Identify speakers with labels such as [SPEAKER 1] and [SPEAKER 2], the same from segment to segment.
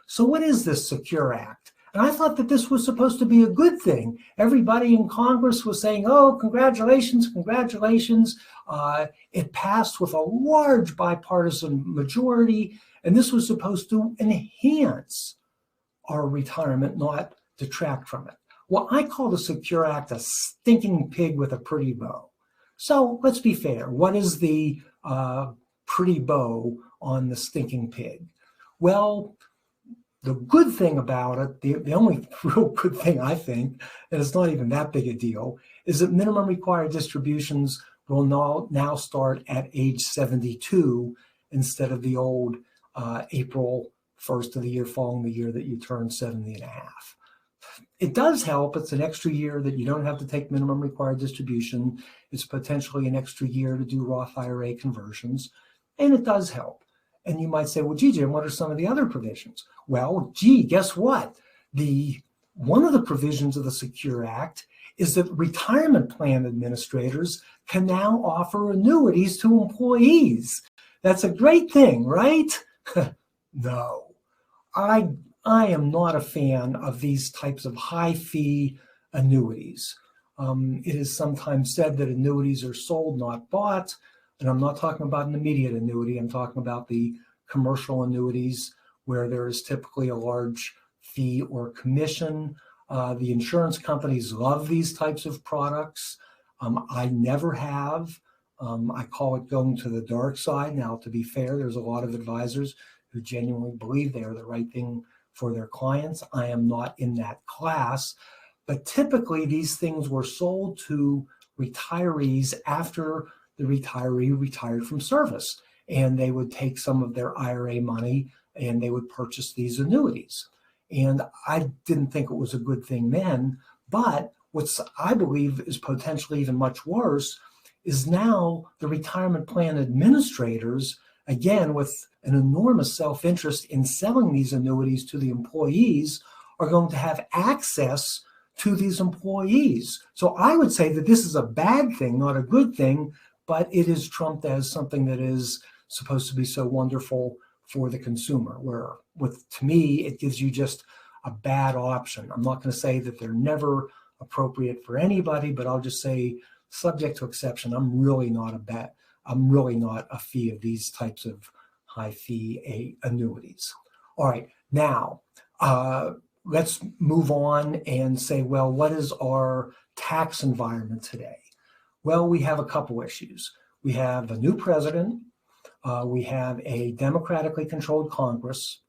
[SPEAKER 1] So what is this Secure Act? And I thought that this was supposed to be a good thing. Everybody in Congress was saying, oh, congratulations, congratulations. It passed with a large bipartisan majority, and this was supposed to enhance our retirement, not detract from it. Well, I call the Secure Act a stinking pig with a pretty bow. So let's be fair. What is the pretty bow on the stinking pig? Well, the good thing about it, the only real good thing I think, and it's not even that big a deal, is that minimum required distributions will now start at age 72 instead of the old April 1st of the year following the year that you turn 70 and a half. It does help. It's an extra year that you don't have to take minimum required distribution. It's potentially an extra year to do Roth IRA conversions, and it does help. And you might say, well, gee, Jim, what are some of the other provisions? Well, gee, guess what? One of the provisions of the Secure Act is that retirement plan administrators can now offer annuities to employees. That's a great thing, right? No, I am not a fan of these types of high fee annuities. It is sometimes said that annuities are sold, not bought. And I'm not talking about an immediate annuity. I'm talking about the commercial annuities where there is typically a large fee or commission. The insurance companies love these types of products. I never have. I call it going to the dark side. Now, to be fair, there's a lot of advisors who genuinely believe they are the right thing for their clients. I am not in that class. But typically, these things were sold to retirees after the retiree retired from service, and they would take some of their IRA money and they would purchase these annuities. And I didn't think it was a good thing then, but what's I believe is potentially even much worse is now the retirement plan administrators, again, with an enormous self-interest in selling these annuities to the employees, are going to have access to these employees. So I would say that this is a bad thing, not a good thing, but it is trumped as something that is supposed to be so wonderful for the consumer, where to me, it gives you just a bad option. I'm not going to say that they're never appropriate for anybody, but I'll just say, subject to exception, I'm really not a fee of these types of high fee annuities. All right, now let's move on and say, well, what is our tax environment today? Well, we have a couple issues. We have a new president. We have a democratically controlled Congress.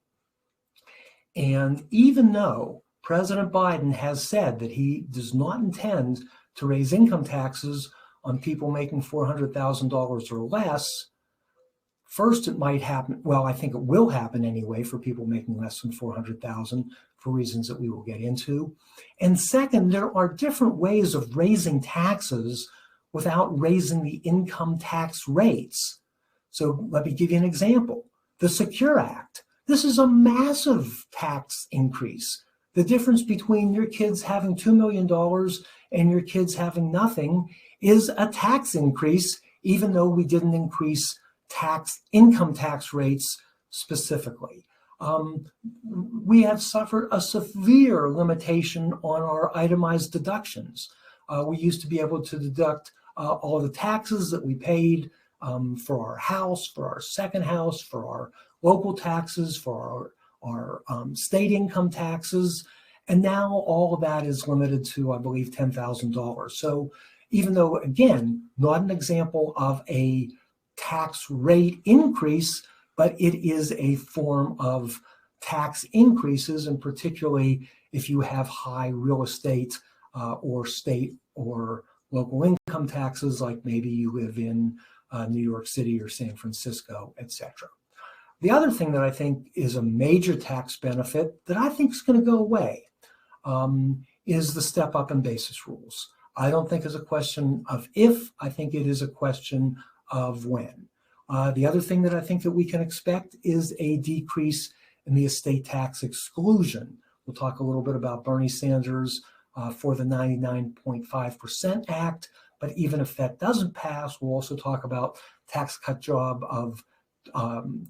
[SPEAKER 1] And even though President Biden has said that he does not intend to raise income taxes on people making $400,000 or less, first, it might happen. Well, I think it will happen anyway for people making less than $400,000 for reasons that we will get into. And second, there are different ways of raising taxes without raising the income tax rates. So let me give you an example. The Secure Act. This is a massive tax increase. The difference between your kids having $2 million and your kids having nothing is a tax increase, even though we didn't increase income tax rates specifically. We have suffered a severe limitation on our itemized deductions. We used to be able to deduct all the taxes that we paid for our house, for our second house, for our local taxes, for our state income taxes. And now all of that is limited to, I believe, $10,000. So even though, again, not an example of a tax rate increase, but it is a form of tax increases, and particularly if you have high real estate or state or local income taxes, like maybe you live in New York City or San Francisco, etc. The other thing that I think is a major tax benefit that I think is going to go away is the step up in basis rules. I don't think it's a question of if, I think it is a question of when. The other thing that I think that we can expect is a decrease in the estate tax exclusion. We'll talk a little bit about Bernie Sanders for the 99.5% Act, but even if that doesn't pass, we'll also talk about tax cut job of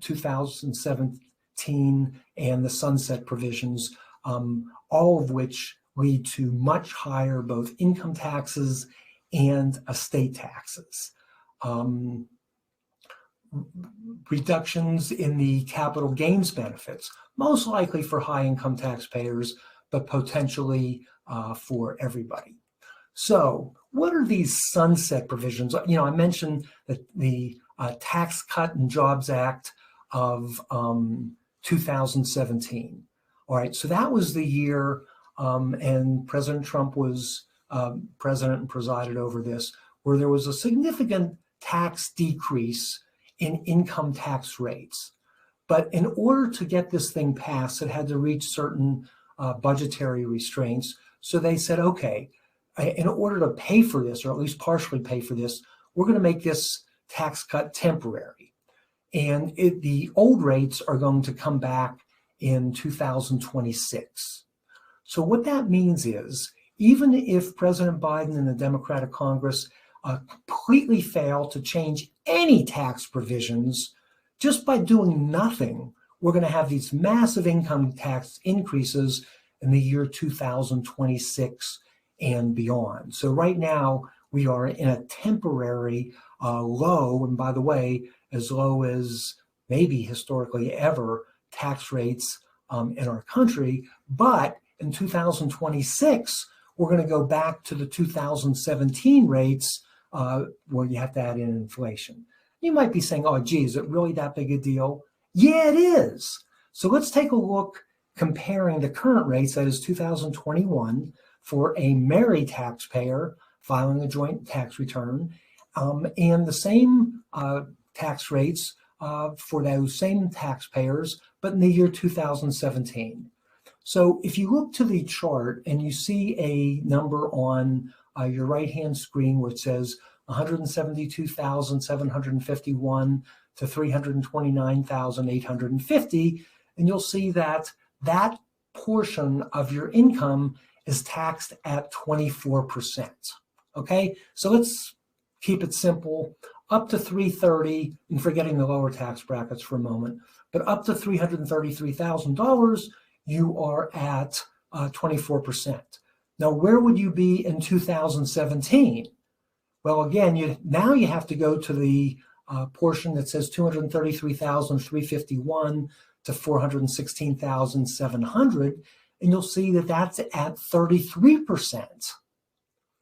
[SPEAKER 1] 2017 2018 and the sunset provisions, all of which lead to much higher both income taxes and estate taxes. Reductions in the capital gains benefits, most likely for high income taxpayers, but potentially for everybody. So what are these sunset provisions? You know, I mentioned that the Tax Cut and Jobs Act of 2017. All right, so that was the year, and President Trump was president and presided over this, where there was a significant tax decrease in income tax rates. But in order to get this thing passed, it had to reach certain budgetary restraints. So they said, okay, in order to pay for this, or at least partially pay for this, we're going to make this tax cut temporary. And the old rates are going to come back in 2026. So what that means is, even if President Biden and the Democratic Congress completely fail to change any tax provisions, just by doing nothing, we're going to have these massive income tax increases in the year 2026 and beyond. So right now, we are in a temporary low, and by the way, as low as maybe historically ever, tax rates in our country. But in 2026, we're going to go back to the 2017 rates where you have to add in inflation. You might be saying, oh, gee, is it really that big a deal? Yeah, it is. So let's take a look comparing the current rates, that is 2021, for a married taxpayer filing a joint tax return, and the same tax rates for those same taxpayers, but in the year 2017. So if you look to the chart and you see a number on your right-hand screen where it says 172,751 to 329,850, and you'll see that that portion of your income is taxed at 24%. Okay, so let's keep it simple. Up to 330, and forgetting the lower tax brackets for a moment, but up to $333,000, you are at 24%. Now, where would you be in 2017? Well, again, now you have to go to the portion that says 233,351 to 416,700, and you'll see that that's at 33%.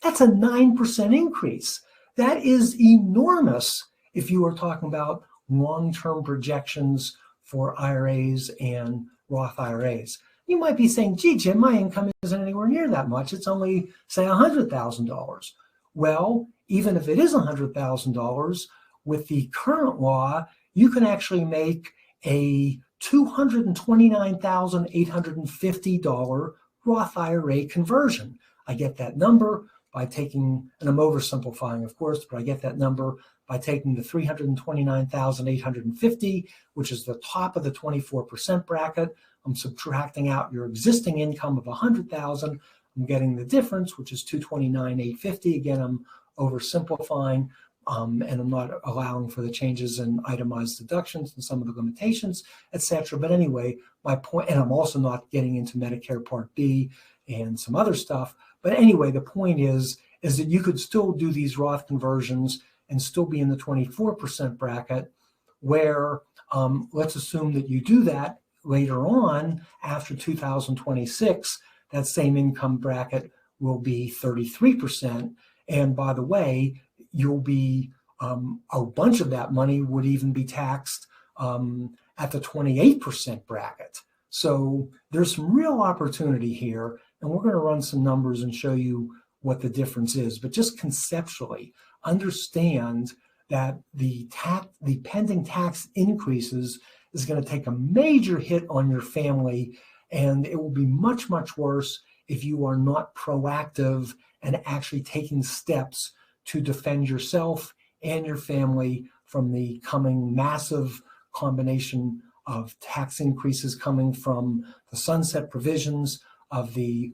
[SPEAKER 1] That's a 9% increase. That is enormous if you are talking about long-term projections for IRAs and Roth IRAs. You might be saying, gee, Jim, my income isn't anywhere near that much. It's only, say, $100,000. Well, even if it is $100,000, with the current law, you can actually make a $229,850 Roth IRA conversion. I get that number by taking, and I'm oversimplifying, of course, but I get that number by taking the $329,850, which is the top of the 24% bracket. I'm subtracting out your existing income of $100,000. I'm getting the difference, which is $229,850. Again, I'm oversimplifying, and I'm not allowing for the changes in itemized deductions and some of the limitations, etc. But anyway, my point, and I'm also not getting into Medicare Part B and some other stuff. But anyway, the point is that you could still do these Roth conversions and still be in the 24% bracket, where let's assume that you do that later on after 2026, that same income bracket will be 33%. And by the way, you'll be, a bunch of that money would even be taxed at the 28% bracket. So there's some real opportunity here, and we're going to run some numbers and show you what the difference is. But just conceptually, understand that the pending tax increases is going to take a major hit on your family, and it will be much, much worse if you are not proactive and actually taking steps to defend yourself and your family from the coming massive combination of tax increases coming from the sunset provisions of the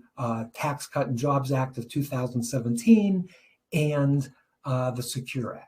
[SPEAKER 1] Tax Cut and Jobs Act of 2017 and the Secure Act.